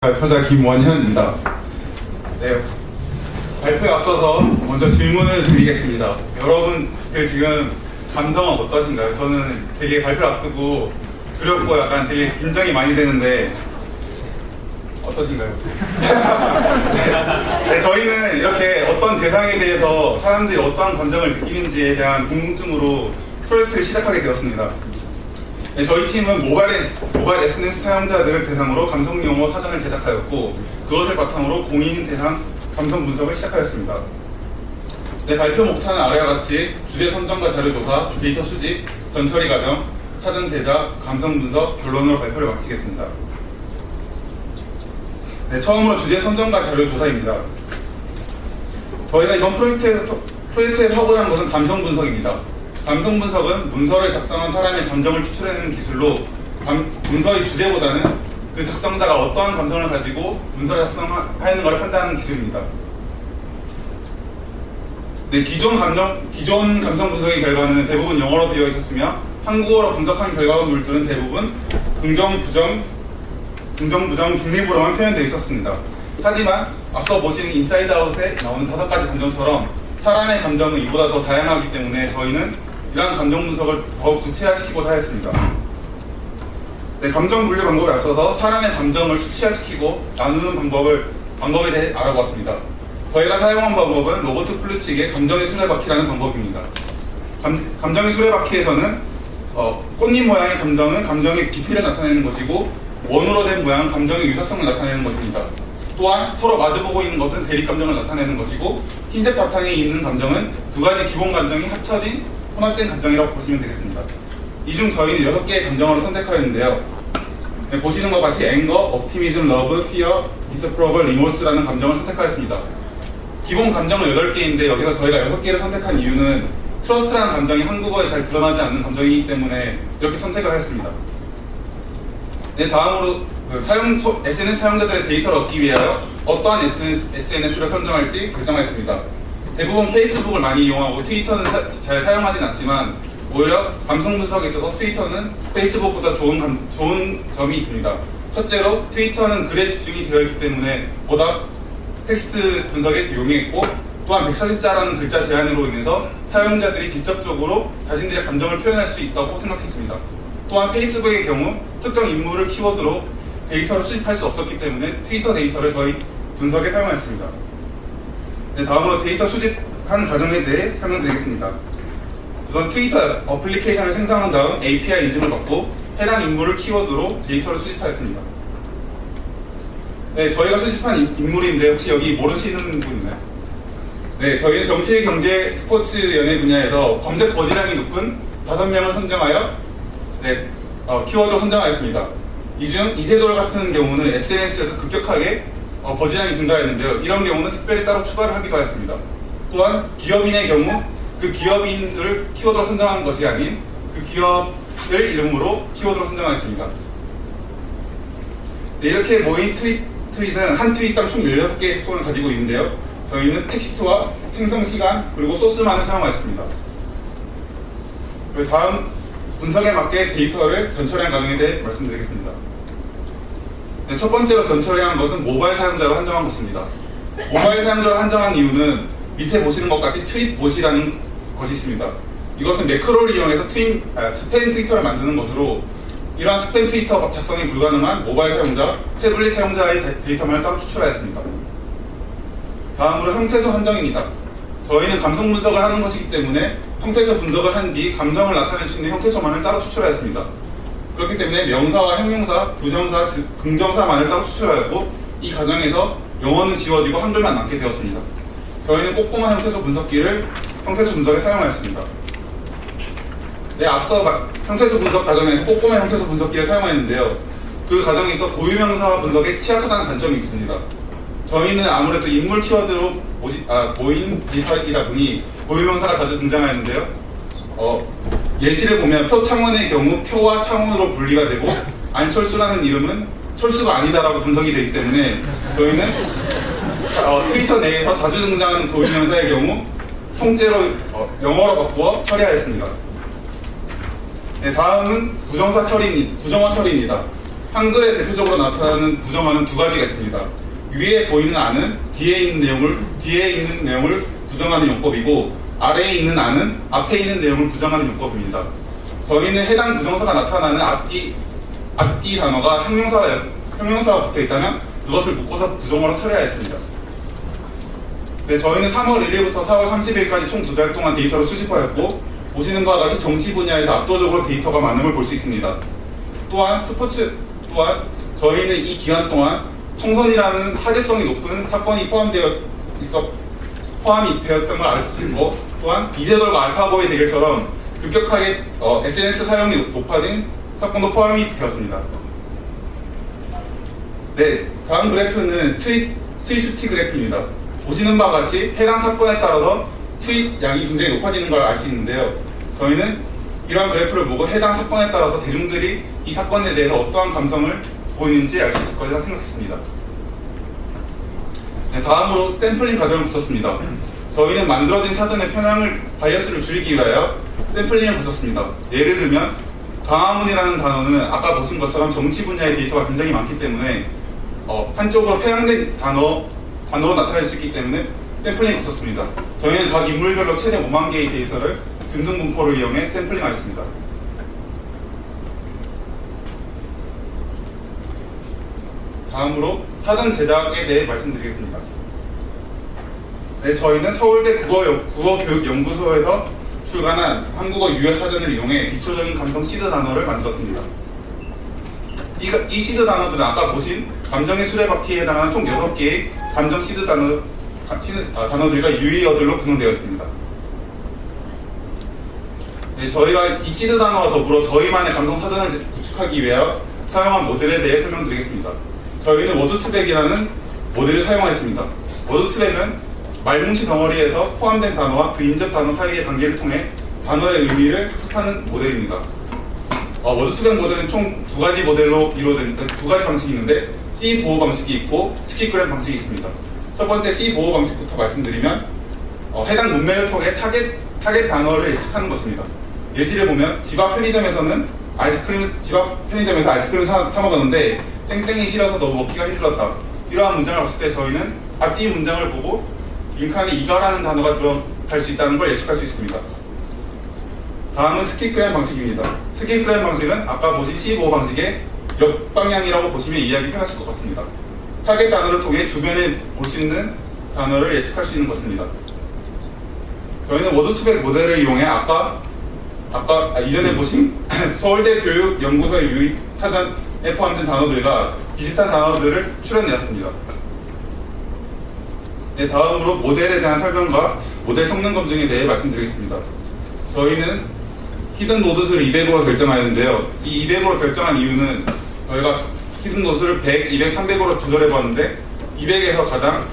발표자 김원현입니다. 네, 발표에 앞서서 먼저 질문을 드리겠습니다. 여러분들 지금 감성은 어떠신가요? 저는 되게 발표를 앞두고 두렵고 약간 되게 긴장이 많이 되는데 어떠신가요? 네, 저희는 이렇게 어떤 대상에 대해서 사람들이 어떠한 감정을 느끼는지에 대한 궁금증으로 프로젝트를 시작하게 되었습니다. 네, 저희 팀은 모바일 SNS 사용자들을 대상으로 감성 용어 사전을 제작하였고 그것을 바탕으로 공인 대상 감성 분석을 시작하였습니다. 네, 발표 목차는 아래와 같이 주제 선정과 자료 조사, 데이터 수집, 전처리 과정, 사전 제작, 감성 분석, 결론으로 발표를 마치겠습니다. 네, 처음으로 주제 선정과 자료 조사입니다. 저희가 이번 프로젝트에서 하고자 한 것은 감성 분석입니다. 감성 분석은 문서를 작성한 사람의 감정을 추출해내는 기술로 문서의 주제보다는 그 작성자가 어떠한 감정을 가지고 문서를 작성하는 것을 판단하는 기술입니다. 네, 기존 감성 분석의 결과는 대부분 영어로 되어 있었으며 한국어로 분석한 결과물들은 대부분 긍정, 부정, 중립으로만 표현되어 있었습니다. 하지만 앞서 보신 인사이드 아웃에 나오는 5가지 감정처럼 사람의 감정은 이보다 더 다양하기 때문에 저희는 이러한 감정 분석을 더욱 구체화시키고자 하였습니다. 네, 감정 분류 방법에 앞서서 사람의 감정을 수치화시키고 나누는 방법에 대해 알아보았습니다. 저희가 사용한 방법은 로버트 플루치의 감정의 수레바퀴라는 방법입니다. 감정의 수레바퀴에서는 꽃잎 모양의 감정은 감정의 깊이를 나타내는 것이고 원으로 된 모양은 감정의 유사성을 나타내는 것입니다. 또한 서로 마주보고 있는 것은 대립감정을 나타내는 것이고 흰색 바탕에 있는 감정은 2가지 기본 감정이 합쳐진 혼합된 감정이라고 보시면 되겠습니다. 이 중 저희는 6개의 감정으로 선택하였는데요. 네, 보시는 것 같이 앵거, 옵티미즘, 러브, 피어, 디스프로벌, 리모스라는 감정을 선택하였습니다. 기본 감정은 8개인데 여기서 저희가 6개를 선택한 이유는 트러스트라는 감정이 한국어에 잘 드러나지 않는 감정이기 때문에 이렇게 선택을 하였습니다. 네, 다음으로 SNS 사용자들의 데이터를 얻기 위하여 어떠한 SNS를 선정할지 결정하였습니다. 대부분 페이스북을 많이 이용하고 트위터는 잘 사용하진 않지만 오히려 감성 분석에 있어서 트위터는 페이스북보다 좋은 점이 있습니다. 첫째로 트위터는 글에 집중이 되어 있기 때문에 보다 텍스트 분석에 용이했고 또한 140자라는 글자 제한으로 인해서 사용자들이 직접적으로 자신들의 감정을 표현할 수 있다고 생각했습니다. 또한 페이스북의 경우 특정 인물을 키워드로 데이터를 수집할 수 없었기 때문에 트위터 데이터를 저희 분석에 사용했습니다. 네, 다음으로 데이터 수집한 과정에 대해 설명드리겠습니다. 우선 트위터 어플리케이션을 생성한 다음 API 인증을 받고 해당 인물을 키워드로 데이터를 수집하였습니다. 네, 저희가 수집한 인물인데 혹시 여기 모르시는 분 있나요? 네, 저희는 정치, 경제, 스포츠, 연예 분야에서 검색 버즈량이 높은 5명을 선정하여 키워드로 선정하였습니다. 이 중 이세돌 같은 경우는 SNS에서 급격하게 버즈량이 증가했는데요. 이런 경우는 특별히 따로 추가를 하기도 하였습니다. 또한 기업인의 경우 그 기업인을 키워드로 선정한 것이 아닌 그 기업을 이름으로 키워드로 선정하였습니다. 네, 이렇게 모인 트윗은 한 트윗당 총 16개의 색소를 가지고 있는데요. 저희는 텍스트와 생성 시간 그리고 소스만을 사용하였습니다. 그리고 다음 분석에 맞게 데이터를 전처리한 과정에 대해 말씀드리겠습니다. 네, 첫 번째로 전처리한 것은 모바일 사용자로 한정한 것입니다. 모바일 사용자로 한정한 이유는 밑에 보시는 것 같이 트윗봇이라는 것이 있습니다. 이것은 매크로를 이용해서 스팸 트위터를 만드는 것으로 이러한 스팸 트위터 작성이 불가능한 모바일 사용자, 태블릿 사용자의 데이터만을 따로 추출하였습니다. 다음으로 형태소 한정입니다. 저희는 감성 분석을 하는 것이기 때문에 형태소 분석을 한 뒤 감정을 나타낼 수 있는 형태소만을 따로 추출하였습니다. 그렇기 때문에 명사와 형용사, 부정사, 긍정사만을 따로 추출하였고 이 과정에서 영어는 지워지고 한글만 남게 되었습니다. 저희는 꼼꼼한 형태소 분석기를 형태소 분석에 사용하였습니다. 네, 앞서 형태소 분석 과정에서 꼼꼼한 형태소 분석기를 사용했는데요. 그 과정에서 고유명사 분석에 취약하다는 단점이 있습니다. 저희는 아무래도 인물 키워드로 보인 데이터이다 보니 고유명사가 자주 등장하였는데요. 예시를 보면 표창원의 경우 표와 창원으로 분리가 되고 안철수라는 이름은 철수가 아니다라고 분석이 되기 때문에 저희는 트위터 내에서 자주 등장하는 고유명사의 경우 통째로 영어로 바꾸어 처리하였습니다. 네, 다음은 부정어 처리입니다. 한글에 대표적으로 나타나는 부정어는 두 가지가 있습니다. 위에 보이는 안은 뒤에 있는 내용을 부정하는 용법이고, 아래에 있는 안은 앞에 있는 내용을 부정하는 용법입니다. 저희는 해당 부정사가 나타나는 앞뒤 단어가 형용사가 붙어 있다면 그것을 묶어서 부정어로 처리하였습니다. 네, 저희는 3월 1일부터 4월 30일까지 총 2달 동안 데이터를 수집하였고, 보시는 바와 같이 정치 분야에서 압도적으로 데이터가 많은 걸 볼 수 있습니다. 또한 저희는 이 기간 동안 총선이라는 화제성이 높은 사건이 포함이 되었던 걸 알 수 있고, 또한 이재돌과 알파고의 대결처럼 급격하게 SNS 사용이 높아진 사건도 포함이 되었습니다. 네, 다음 그래프는 트윗 수치 그래프입니다. 보시는 바와 같이 해당 사건에 따라서 트윗 양이 굉장히 높아지는 걸 알 수 있는데요. 저희는 이러한 그래프를 보고 해당 사건에 따라서 대중들이 이 사건에 대해서 어떠한 감성을 보이는지 알 수 있을 것이라 생각했습니다. 네, 다음으로 샘플링 과정을 거쳤습니다. 저희는 만들어진 사전의 바이어스를 줄이기 위하여 샘플링을 거쳤습니다. 예를 들면 광화문이라는 단어는 아까 보신 것처럼 정치 분야의 데이터가 굉장히 많기 때문에 한쪽으로 편향된 단어로 나타낼 수 있기 때문에 샘플링을 거쳤습니다. 저희는 각 인물별로 최대 5만 개의 데이터를 균등분포를 이용해 샘플링하였습니다. 다음으로 사전 제작에 대해 말씀드리겠습니다. 네, 저희는 서울대 국어교육연구소에서 출간한 한국어 유효 사전을 이용해 기초적인 감성 시드 단어를 만들었습니다. 이 시드 단어들은 아까 보신 감정의 수레바퀴에 해당하는 총 6개의 감정 시드 단어들과 유의어들로 구성되어 있습니다. 네, 저희가 이 시드 단어와 더불어 저희만의 감성 사전을 구축하기 위하여 사용한 모델에 대해 설명드리겠습니다. 저희는 워드투백이라는 모델을 사용하였습니다. 워드투백은 말뭉치 덩어리에서 포함된 단어와 그 인접 단어 사이의 관계를 통해 단어의 의미를 학습하는 모델입니다. 워드투백 모델은 총 두 가지 모델로 이루어져 두 가지 방식이 있는데 C 보호 방식이 있고 스킵그램 방식이 있습니다. 첫 번째 C 보호 방식부터 말씀드리면 해당 문맥을 통해 타겟 단어를 예측하는 것입니다. 예시를 보면 집 앞 편의점에서 아이스크림을 사 먹었는데 땡땡이 싫어서 너무 먹기가 힘들었다. 이러한 문장을 봤을 때 저희는 앞뒤 문장을 보고 빈칸에 이가라는 단어가 들어갈 수 있다는 걸 예측할 수 있습니다. 다음은 스킵그램 방식입니다. 스킵그램 방식은 아까 보신 C5 방식의 역방향이라고 보시면 이해하기 편하실 것 같습니다. 타겟 단어를 통해 주변에 볼 수 있는 단어를 예측할 수 있는 것입니다. 저희는 워드투백 모델을 이용해 아까 이전에 보신 서울대 교육연구소의 유의 사전에 포함된 단어들과 비슷한 단어들을 추려내었습니다. 네, 다음으로 모델에 대한 설명과 모델 성능 검증에 대해 말씀드리겠습니다. 저희는 히든 노드 수를 200으로 결정하였는데요. 이 200으로 결정한 이유는 저희가 히든 노드 수를 100, 200, 300으로 조절해봤는데 200에서 가장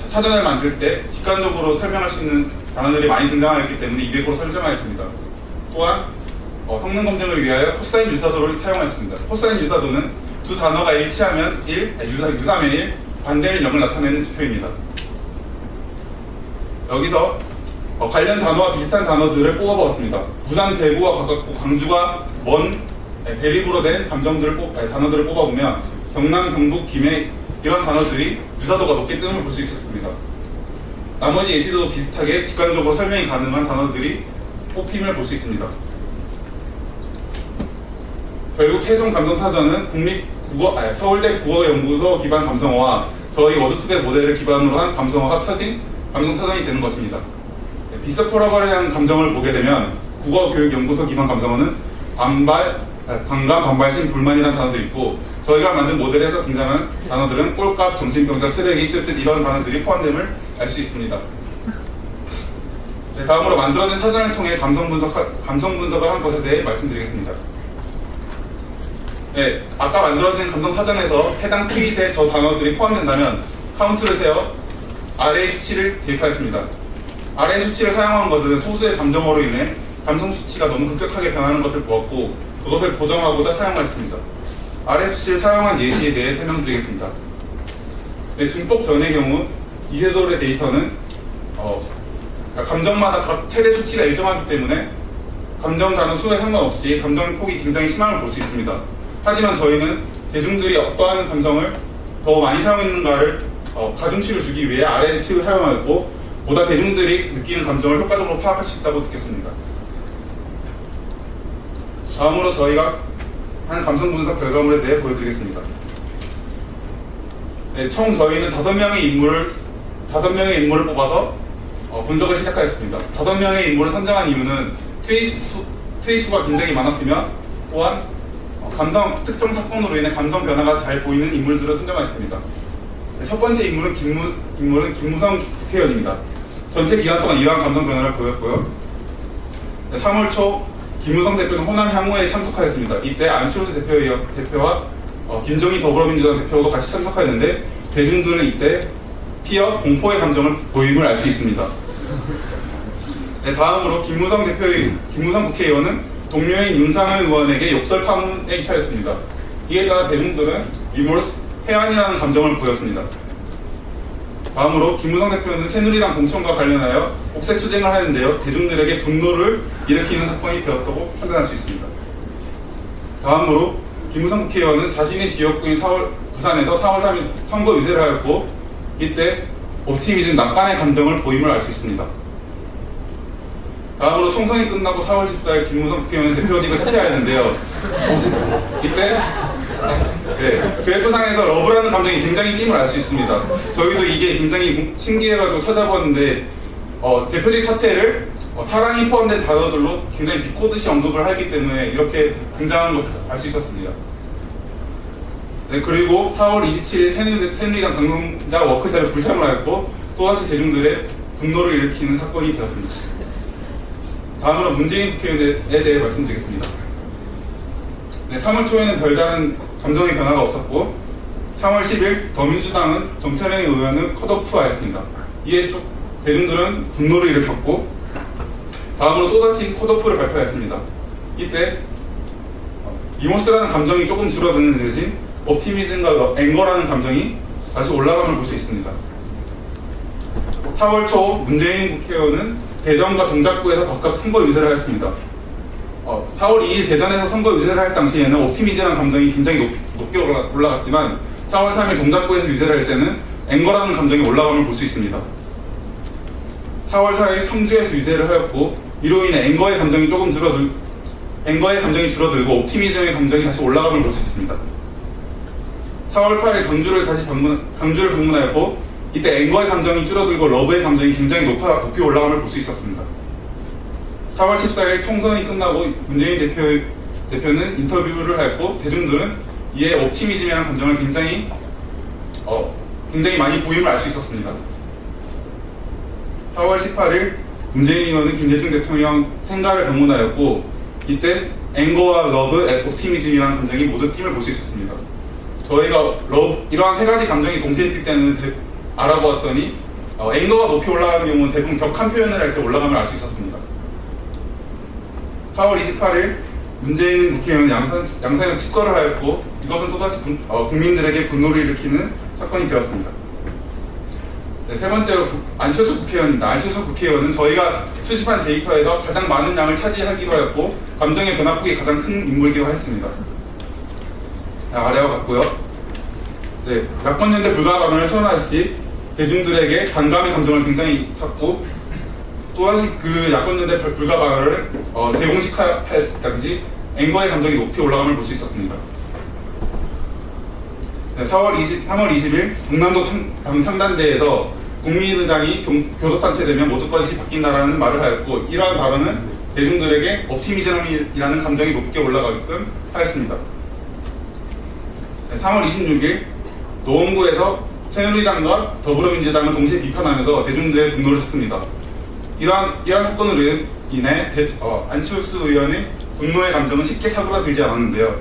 사전을 만들 때 직관적으로 설명할 수 있는 단어들이 많이 등장하였기 때문에 200으로 설정하였습니다. 또한 성능 검증을 위하여 코사인 유사도를 사용하였습니다. 코사인 유사도는 두 단어가 일치하면 1, 유사면 1, 반대면 0을 나타내는 지표입니다. 여기서 관련 단어와 비슷한 단어들을 뽑아보았습니다. 부산, 대구와 가깝고 광주가 먼 대립으로 된 단어들을 뽑아보면 경남, 경북, 김해 이런 단어들이 유사도가 높게 뜨는 걸 볼 수 있었습니다. 나머지 예시도 비슷하게 직관적으로 설명이 가능한 단어들이 뽑힘을 볼 수 있습니다. 결국 최종 감성사전은 서울대 국어연구소 기반 감성어와 저희 워드투백 모델을 기반으로 한 감성어가 합쳐진 감성사전이 되는 것입니다. 디스퍼러블한 감정을 보게 되면 국어교육연구소 기반 감성어는 반감, 반발심, 불만이라는 단어들이 있고 저희가 만든 모델에서 등장하는 단어들은 꼴값, 정신병자, 쓰레기, 쯧쯧 이런 단어들이 포함됨을 알 수 있습니다. 네, 다음으로 만들어진 사전을 통해 감성 분석을 한 것에 대해 말씀드리겠습니다. 네, 아까 만들어진 감성 사전에서 해당 트윗에 저 단어들이 포함된다면 카운트를 세어 아래의 수치를 대입하였습니다. 아래의 수치를 사용한 것은 소수의 감정어로 인해 감성 수치가 너무 급격하게 변하는 것을 보았고 그것을 보정하고자 사용하였습니다. 아래 수치를 사용한 예시에 대해 설명드리겠습니다. 네, 중법 전의 경우 이세돌의 데이터는 감정마다 각 최대 수치가 일정하기 때문에 감정 단어 수에 상관없이 감정의 폭이 굉장히 심함을 볼 수 있습니다. 하지만 저희는 대중들이 어떠한 감정을 더 많이 사용했는가를 가중치를 주기 위해 RNC를 사용하였고, 보다 대중들이 느끼는 감정을 효과적으로 파악할 수 있다고 느꼈습니다. 다음으로 저희가 한 감성 분석 결과물에 대해 보여드리겠습니다. 네, 총 저희는 5명의 인물을 뽑아서 분석을 시작하였습니다. 5명의 인물을 선정한 이유는 트윗 수가 굉장히 많았으며, 또한 특정 사건으로 인해 감성 변화가 잘 보이는 인물들을 선정하였습니다. 네, 첫 번째 인물은 김무성 국회의원입니다. 전체 기간 동안 이러한 감성 변화를 보였고요. 네, 3월 초 김무성 대표는 호남 향후에 참석하였습니다. 이때 안철수 대표와 김정희 더불어민주당 대표도 같이 참석하였는데, 대중들은 이때 피어 공포의 감정을 보임을 알 수 있습니다. 네, 다음으로 김무성 국회의원은 동료인 윤상현 의원에게 욕설 파문에 휘말렸습니다. 이에 따라 대중들은 미모로 해안이라는 감정을 보였습니다. 다음으로 김무성 대표는 새누리당 공천과 관련하여 국세 투쟁을 하는데요, 대중들에게 분노를 일으키는 사건이 되었다고 판단할 수 있습니다. 다음으로 김무성 국회의원은 자신의 지역구인 부산에서 4월 3일 선거 유세를 하였고, 이때 옵티미즘 낙관의 감정을 보임을 알 수 있습니다. 다음으로 총선이 끝나고 4월 14일 김무성 국회의원은 대표직을 사퇴하였는데요, 이때 그래프상에서 러브라는 감정이 굉장히 띄임을 알 수 있습니다. 저희도 이게 굉장히 신기해가지고 찾아봤는데, 대표직 사퇴를 사랑이 포함된 단어들로 굉장히 비꼬듯이 언급을 하기 때문에 이렇게 등장한 것을 알 수 있었습니다. 네, 그리고 4월 27일 새누리당 당선자 워크숍에 불참을 하였고, 또다시 대중들의 분노를 일으키는 사건이 되었습니다. 다음으로 문재인 국회의원에 대해 말씀드리겠습니다. 네, 3월 초에는 별다른 감정의 변화가 없었고, 3월 10일 더민주당은 정찬영 의원을 컷오프하였습니다. 이에 대중들은 분노를 일으켰고, 다음으로 또다시 컷오프를 발표하였습니다. 이때 이모스라는 감정이 조금 줄어드는 대신 옵티미즘과 앵거라는 감정이 다시 올라감을 볼 수 있습니다. 4월 초 문재인 국회의원은 대전과 동작구에서 각각 선거 유세를 하였습니다. 4월 2일 대전에서 선거 유세를 할 당시에는 옵티미즘이라는 감정이 굉장히 높게 올라갔지만, 4월 3일 동작구에서 유세를 할 때는 앵거라는 감정이 올라감을 볼 수 있습니다. 4월 4일 청주에서 유세를 하였고, 이로 인해 앵거의 감정이 줄어들고 옵티미즘의 감정이 다시 올라감을 볼 수 있습니다. 4월 8일 강주를 방문하였고, 이때 앵거의 감정이 줄어들고 러브의 감정이 굉장히 높이 올라감을 볼 수 있었습니다. 4월 14일 총선이 끝나고 문재인 대표는 인터뷰를 하였고, 대중들은 이에 옵티미즘이라는 감정을 굉장히 많이 보임을 알 수 있었습니다. 4월 18일 문재인 의원은 김대중 대통령 생가를 방문하였고, 이때 앵거와 러브, 옵티미즘이라는 감정이 모두 띄임을 볼 수 있었습니다. 저희가 이러한 세 가지 감정이 동시에 뛸 때는 알아보았더니, 앵거가 높이 올라가는 경우는 대부분 격한 표현을 할 때 올라감을 알 수 있었습니다. 4월 28일 문재인 국회의원은 양산형 직거를 하였고, 이것은 또다시 국민들에게 분노를 일으키는 사건이 되었습니다. 네, 세 번째로 안철수 국회의원입니다. 안철수 국회의원은 저희가 수집한 데이터에서 가장 많은 양을 차지하기도 하였고, 감정의 변화폭이 가장 큰 인물이기도 했습니다. 아래와 같고요. 네, 야권연대 불가 발언을 선언하시 대중들에게 반감의 감정을 굉장히 샀고, 또다시 그 야권연대 불가 발언을 재공식화했을 당시 앵거의 감정이 높이 올라감을 볼 수 있었습니다. 네, 3월 20일 경남도 당 창단대에서 국민의당이 교섭단체되면 모든 것이 바뀐다라는 말을 하였고, 이러한 발언은 대중들에게 옵티미즘이라는 감정이 높게 올라가게끔 하였습니다. 네, 3월 26일 노원구에서 새누리당과 더불어민주당을 동시에 비판하면서 대중들의 분노를 샀습니다. 이러한 사건으로 인해 안철수 의원의 분노의 감정은 쉽게 사그라들지 않았는데요.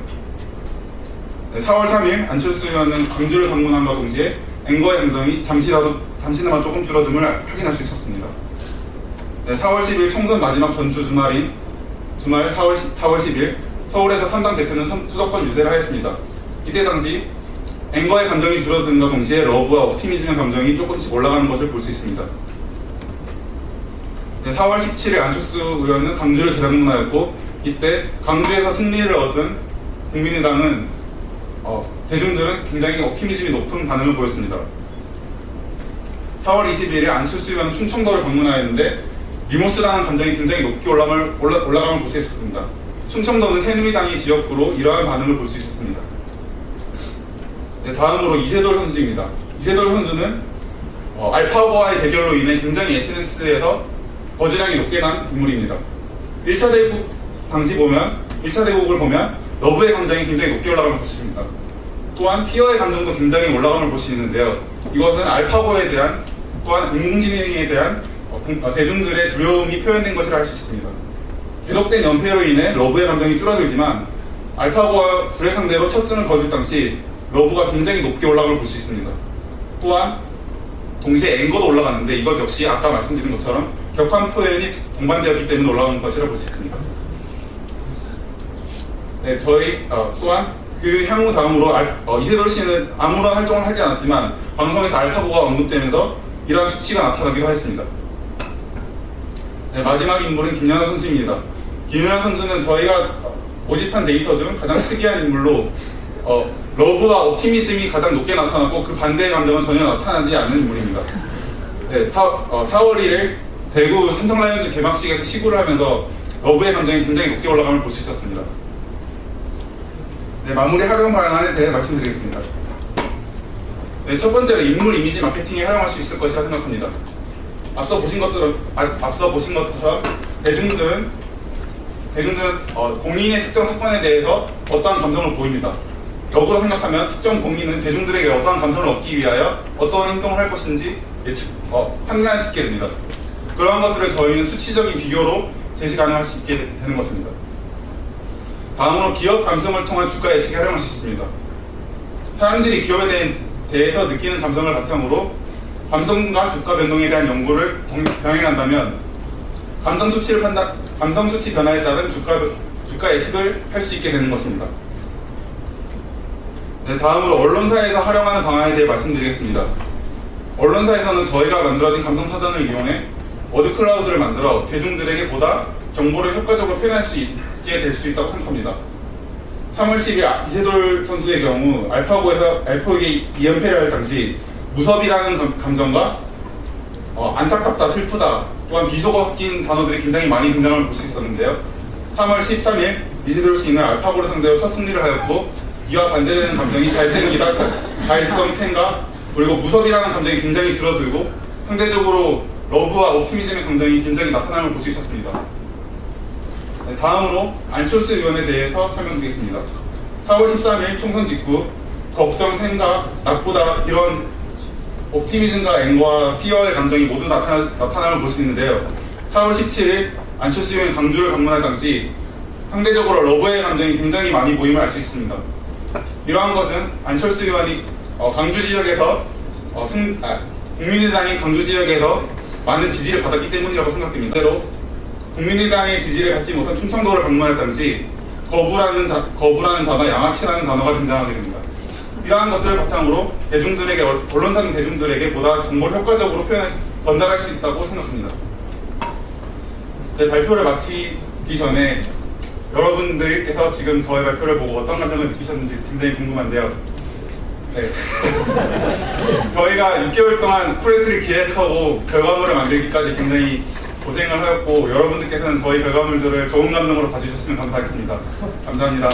네, 4월 3일 안철수 의원은 광주를 방문함과 동시에 앵거의 감정이 잠시나마 조금 줄어듦을 확인할 수 있었습니다. 네, 4월 10일 총선 마지막 전주 주말 4월 10일 서울에서 3당 대표는 수도권 유세를 하였습니다. 이때 당시 앵거의 감정이 줄어든과 동시에 러브와 옵티미즘의 감정이 조금씩 올라가는 것을 볼 수 있습니다. 네, 4월 17일 안철수 의원은 광주를 재방문하였고, 이때 광주에서 승리를 얻은 국민의당은 대중들은 굉장히 옵티미즘이 높은 반응을 보였습니다. 4월 20일에 안철수 의원은 충청도를 방문하였는데 리모스라는 감정이 굉장히 높게 올라감을 볼 수 있었습니다. 충청도는 새누리당의 지역구로 이러한 반응을 볼 수 있었습니다. 네, 다음으로 이세돌 선수입니다. 이세돌 선수는 알파고와의 대결로 인해 굉장히 SNS에서 거지량이 높게 난 인물입니다. 1차 대국 당시 보면 1차 대국을 보면 러브의 감정이 굉장히 높게 올라감을 볼 수 있습니다. 또한 피어의 감정도 굉장히 올라감을 볼 수 있는데요. 이것은 알파고에 대한 또한 인공지능에 대한 대중들의 두려움이 표현된 것이라 할 수 있습니다. 계속된 연패로 인해 러브의 감정이 줄어들지만 알파고와 그를 상대로 첫 승을 거둘 당시 러브가 굉장히 높게 올라감을 볼 수 있습니다. 또한 동시에 앵거도 올라가는데 이것 역시 아까 말씀드린 것처럼 격한 표현이 동반되었기 때문에 올라간 것이라 볼 수 있습니다. 네, 저희 또한 그 향후 다음으로 이세돌 씨는 아무런 활동을 하지 않았지만 방송에서 알파고가 언급되면서 이러한 수치가 나타나기도 했습니다. 네, 마지막 인물은 김연아 선수입니다. 김연아 선수는 저희가 모집한 데이터 중 가장 특이한 인물로 러브와 옵티미즘이 가장 높게 나타났고 그 반대의 감정은 전혀 나타나지 않는 인물입니다. 네, 4월 1일 대구 삼성 라이온즈 개막식에서 시구를 하면서 러브의 감정이 굉장히 높게 올라감을 볼 수 있었습니다. 네, 마무리 활용 방안에 대해 말씀드리겠습니다. 네, 첫 번째로 인물 이미지 마케팅에 활용할 수 있을 것이라 생각합니다. 앞서 보신 것처럼 대중들은 공인의 특정 사건에 대해서 어떠한 감정을 보입니다. 역으로 생각하면 특정 공인은 대중들에게 어떠한 감정을 얻기 위하여 어떠한 행동을 할 것인지 판단할 수 있게 됩니다. 그러한 것들을 저희는 수치적인 비교로 제시 가능할 수 있게 되는 것입니다. 다음으로 기업 감성을 통한 주가 예측에 활용할 수 있습니다. 사람들이 기업에 대해서 느끼는 감성을 바탕으로 감성과 주가 변동에 대한 연구를 병행한다면 감성 수치 변화에 따른 주가 예측을 할 수 있게 되는 것입니다. 네, 다음으로 언론사에서 활용하는 방안에 대해 말씀드리겠습니다. 언론사에서는 저희가 만들어진 감성 사전을 이용해 워드 클라우드를 만들어 대중들에게 보다 정보를 효과적으로 표현할 수 있게 될 수 있다고 생각합니다. 3월 10일 이세돌 선수의 경우 알파고에게 2연패를 할 당시 무섭이라는 감정과 안타깝다, 슬프다, 또한 비속어 섞인 단어들이 굉장히 많이 등장을 볼 수 있었는데요. 3월 13일 이세돌 씨는 알파고를 상대로 첫 승리를 하였고 이와 반대되는 감정이 잘생기다, 가일성, 생각, 그리고 무섭이라는 감정이 굉장히 줄어들고 상대적으로 러브와 옵티미즘의 감정이 굉장히 나타남을 볼 수 있었습니다. 네, 다음으로 안철수 의원에 대해서 설명드리겠습니다. 4월 13일 총선 직후 걱정, 생각, 나쁘다 이런 옵티미즘과 앵거와 피어의 감정이 모두 나타남을 볼 수 있는데요. 4월 17일 안철수 의원이 광주를 방문할 당시 상대적으로 러브의 감정이 굉장히 많이 보임을 알 수 있습니다. 이러한 것은 안철수 의원이 광주 지역에서 국민의당이 광주 지역에서 많은 지지를 받았기 때문이라고 생각됩니다. 반대로 국민의당의 지지를 받지 못한 충청도를 방문할 당시 거부라는 단어, 양아치라는 단어가 등장하게 됩니다. 이러한 것들을 바탕으로 언론사는 대중들에게 보다 정보를 효과적으로 전달할 수 있다고 생각합니다. 네, 발표를 마치기 전에 여러분들께서 지금 저의 발표를 보고 어떤 감정을 느끼셨는지 굉장히 궁금한데요. 네. 저희가 6개월 동안 프로젝트를 기획하고 결과물을 만들기까지 굉장히 고생을 하였고 여러분들께서는 저희 결과물들을 좋은 감정으로 봐주셨으면 감사하겠습니다. 감사합니다.